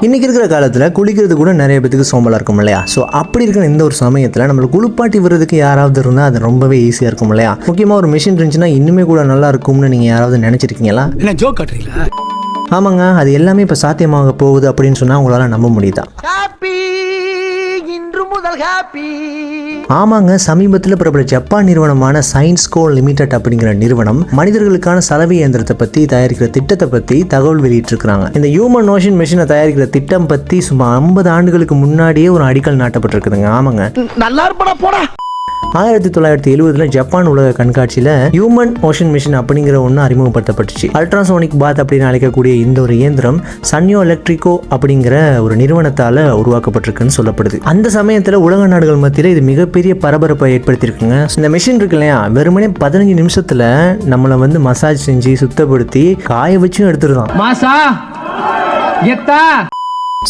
இன்றைக்கி இருக்கிற காலத்தில் குளிக்கிறது கூட நிறைய பேத்துக்கு சோம்பலாக இருக்கும் இல்லையா? ஸோ அப்படி இருக்கிற இந்த ஒரு சமயத்தில் நம்மளுக்கு குளிப்பாட்டி விடுறதுக்கு யாராவது இருந்தால் அது ரொம்பவே ஈஸியாக இருக்கும் இல்லையா? முக்கியமாக ஒரு மிஷின் இருந்துச்சுன்னா இன்னுமே கூட நல்லா இருக்கும்னு நீங்கள் யாராவது நினச்சிருக்கீங்களா? என்ன ஜோக் காட்டுறீங்களா? ஆமாங்க, அது எல்லாமே இப்போ சாத்தியமாக போகுது அப்படின்னு சொன்னால் உங்களால் நம்ப முடியுதா? ஆமாங்க, சமீபத்தில் பிரபல ஜப்பான் நிறுவனமான சயின்ஸ்கோ லிமிடெட் அப்படிங்கிற நிறுவனம் மனிதர்களுக்கான சலவை இயந்திரத்தை பற்றி தயாரிக்கிற திட்டத்தை பற்றி தகவல் வெளியிட்டிருக்கிறாங்க. இந்த ஹியூமன் ஓஷன் மெஷினை தயாரிக்கிற திட்டம் பற்றி சுமார் 50 ஆண்டுகளுக்கு முன்னாடியே ஒரு அடிக்கல் நாட்டப்பட்டிருக்குதுங்க. ஆமாங்க, நல்லா இருப்படா போடா. 1970 ஜப்பான் உலக கண்காட்சியில் ஹியூமன் ஓஷன் மிஷின் அப்படிங்கிற ஒன்று அறிமுகப்படுத்தப்பட்டுச்சு. அல்ட்ராசோனிக் பாத் அப்படின்னு அழைக்கக்கூடிய இந்த ஒரு இயந்திரம் சன்யோ எலக்ட்ரிகோ அப்படிங்கிற ஒரு நிறுவனத்தால் உருவாக்கப்பட்டிருக்குன்னு சொல்லப்படுது. அந்த சமயத்தில் உலக நாடுகள் மத்தியில் இது மிகப்பெரிய பரபரப்பை ஏற்படுத்தியிருக்குங்க. இந்த மிஷின் இருக்கு இல்லையா, வெறுமனே 15 நிமிஷத்தில் நம்மளை வந்து மசாஜ் செஞ்சு சுத்தப்படுத்தி காய வச்சும் எடுத்துருதான்.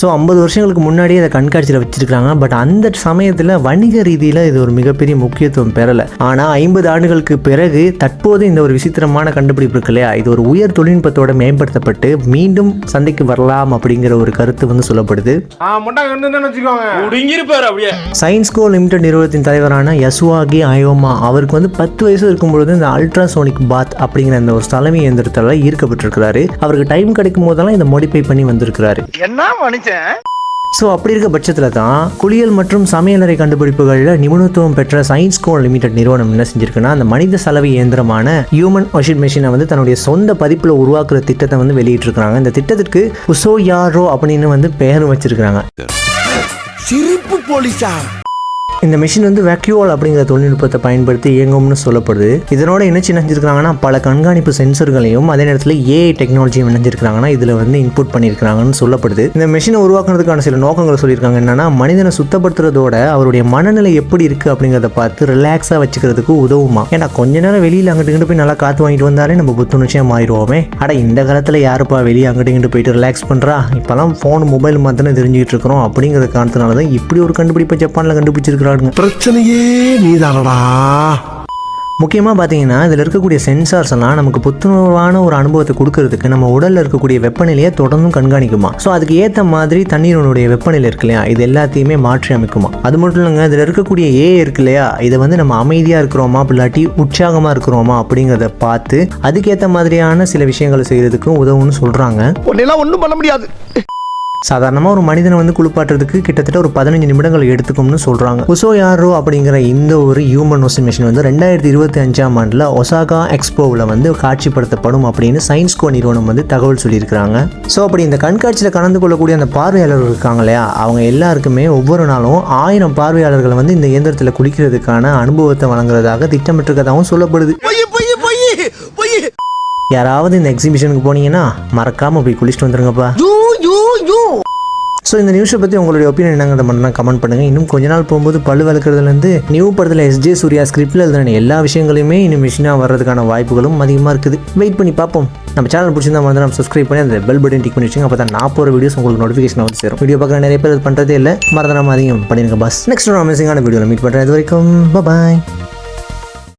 ஸோ 50 வருஷங்களுக்கு முன்னாடியே அதை கண்காட்சியில் வச்சிருக்காங்க. பட் அந்த சமயத்தில் வணிக ரீதியில் இது ஒரு மிகப்பெரிய முக்கியத்துவம் பெறலை. ஆனால் 50 ஆண்டுகளுக்கு பிறகு தற்போது இந்த ஒரு விசித்திரமான கண்டுபிடிப்பு இருக்கு இல்லையா, இது ஒரு உயர் தொழில்நுட்பத்தோட மேம்படுத்தப்பட்டு மீண்டும் சந்தைக்கு வரலாம் அப்படிங்கிற ஒரு கருத்து வந்து சொல்லப்படுது. சயின்ஸ்கோ லிமிடெட் நிறுவனத்தின் தலைவரான யசுவாகி அயோமா அவருக்கு வந்து 10 வயசு இருக்கும்பொழுது இந்த அல்ட்ராசோனிக் பாத் அப்படிங்கிற இந்த ஒரு சலவை இயந்திரத்தால் ஈர்க்கப்பட்டிருக்கிறாரு. அவருக்கு டைம் கிடைக்கும் போதெல்லாம் இதை மாடிஃபை பண்ணி வந்திருக்கிறாரு. ஸோ அப்படி இருக்க பட்சத்தில் தான் குளியல் மற்றும் சமையலறை கண்டுபிடிப்புகளில் நிபுணத்துவம் பெற்ற சயின்ஸ்கோ லிமிடெட் நிறுவனம் என்ன செஞ்சிருக்குன்னா, அந்த மனித சலவை இயந்திரமான ஹியூமன் வாஷிங் மெஷினை வந்து தன்னுடைய சொந்த பதிப்பில் உருவாக்குற திட்டத்தை வந்து வெளியிட்டிருக்கிறாங்க. இந்த திட்டத்திற்கு உசோயாரோ அப்படின்னு வந்து பெயர் வச்சிருக்கிறாங்க. சிரிப்பு போலீஸா? இந்த மிஷின் வந்து வேக்யூவல் அப்படிங்கிற தொழில்நுட்பத்தை பயன்படுத்தி இயங்கும்னு சொல்லப்படுது. இதனோட இணைச்சு இணைஞ்சிருக்காங்கன்னா பல கண்காணிப்பு சென்சர்களையும் அதே நேரத்தில் ஏஐ டெக்னாலஜியும் இணைஞ்சிருக்காங்கன்னா இதில் வந்து இன்புட் பண்ணியிருக்காங்கன்னு சொல்லப்படுது. இந்த மிஷினை உருவாக்குறதுக்கான சில நோக்கங்கள் சொல்லியிருக்காங்க. என்னன்னா, மனிதனை சுத்தப்படுத்துறதோட அவருடைய மனநிலை எப்படி இருக்குது அப்படிங்கிறத பார்த்து ரிலாக்ஸாக வச்சுக்கிறதுக்கு உதவுமா. ஏன்னா கொஞ்ச நேரம் வெளியில் அங்கிட்டு போய் நல்லா காற்று வாங்கிட்டு வந்தாலே நம்ம புத்துணர்ச்சியாக மாறிடுவோமே. அட இந்த காலத்தில் யாருப்பா வெளியே அங்கிட்டு போயிட்டு ரிலாக்ஸ் பண்ணுறா, இப்போலாம் ஃபோன் மொபைல் மாத்திரம் தெரிஞ்சுக்கிட்டு இருக்கிறோம். அப்படிங்கிற காரணத்தினால தான் இப்படி ஒரு கண்டுபிடிப்பை ஜப்பானில் கண்டுபிடிச்சிருக்கிறாங்க. பிரச்சனையே நீதானடா. முக்கியமாக பார்த்தீங்கன்னா இதில் இருக்கக்கூடிய சென்சார்ஸ் எல்லாம் நமக்கு புத்துணர்வான ஒரு அனுபவத்தை கொடுக்கறதுக்கு நம்ம உடலில் இருக்கக்கூடிய வெப்பநிலையை தொடர்ந்தும் கண்காணிக்குமா. ஸோ அதுக்கு ஏற்ற மாதிரி தண்ணீருடைய வெப்பநிலை இருக்கு இல்லையா, இது எல்லாத்தையுமே மாற்றி அமைக்குமா. அது மட்டும் இல்லைங்க, இதில் இருக்கக்கூடிய இருக்கு இல்லையா, இதை வந்து நம்ம அமைதியாக இருக்கிறோமா இல்லாட்டி உற்சாகமாக இருக்கிறோமா அப்படிங்கிறத பார்த்து அதுக்கேற்ற மாதிரியான சில விஷயங்களை செய்கிறதுக்கும் உதவுன்னு சொல்கிறாங்க. ஒன்றும் பண்ண முடியாது. சாதாரணமாக ஒரு மனிதனை வந்து குளிப்பாட்டுறதுக்கு கிட்டத்தட்ட ஒரு 15 நிமிடங்கள் எடுத்துக்கும்னு சொல்கிறாங்க. உசோயாரோ அப்படிங்கிற இந்த ஒரு ஹியூமன் வாஷிங் மிஷின் வந்து 2025ஆம் ஆண்டில் ஒசாகா எக்ஸ்போவில் வந்து காட்சிப்படுத்தப்படும் அப்படின்னு சயின்ஸ்கோ நிறுவனம் வந்து தகவல் சொல்லியிருக்கிறாங்க. ஸோ அப்படி இந்த கண்காட்சியில் கலந்து கொள்ளக்கூடிய அந்த பார்வையாளர்கள் இருக்காங்க இல்லையா, அவங்க எல்லாருக்குமே ஒவ்வொரு நாளும் 1000 பார்வையாளர்களை வந்து இந்த இயந்திரத்தில் குளிக்கிறதுக்கான அனுபவத்தை வழங்குறதாக திட்டமிட்டிருக்கதாகவும் சொல்லப்படுது. யாராவது இந்த எக்ஸிபிஷனுக்கு போனீங்கன்னா மறக்காமல் போய் குளிச்சுட்டு வந்துருங்கப்பா. ஸோ இந்த நியூஸை பற்றி உங்களுடைய ஒப்பீனியன் என்னங்கிறத மட்டும் கமெண்ட் பண்ணுங்கள். இன்னும் கொஞ்ச நாள் போகும்போது பல்லு வளர்க்குறதுலேருந்து நியூ படத்தில் எஸ்ஜே சூர்யா ஸ்கிரிப்டில் எழுதுன எல்லா விஷயங்களையுமே இன்னும் மிஷினாக வர்றதுக்கான வாய்ப்புகளும் அதிகமாக இருக்குது. வெயிட் பண்ணி பார்ப்போம். நம்ம சேனல் பிடிச்சிருந்தா வந்து நம்ம சப்ஸ்கிரைப் பண்ணி அந்த பெல் பட்டன் டிக் பண்ணி வச்சுங்க. அப்போ தான் நான் போகிற வீடியோஸ் உங்களுக்கு நோட்டிஃபிகேஷன் வந்து சேரும். வீடியோ பார்க்குற நிறைய பேர் அது பண்ணுறதே இல்லை, மறந்துடாம அதிகம் பண்ணிடுங்க பாஸ். நெக்ஸ்ட் ஒரு அமேசிங்கான வீடியோவில் மீட் பண்ணுறேன். இது வரைக்கும் பாய்.